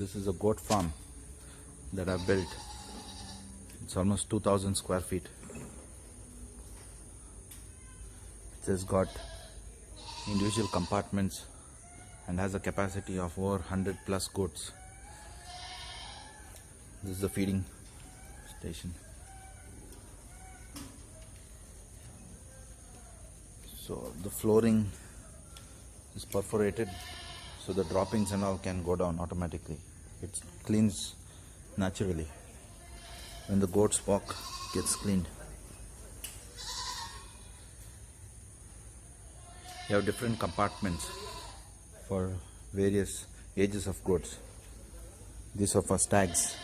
This is a goat farm that I built. It's almost 2000 square feet. It has got individual compartments and has a capacity of over 100 plus goats. This is the feeding station. So the flooring is perforated, so the droppings and all can go down automatically. It cleans naturally. When the goats walk, it gets cleaned. You have different compartments for various ages of goats. These are for stags.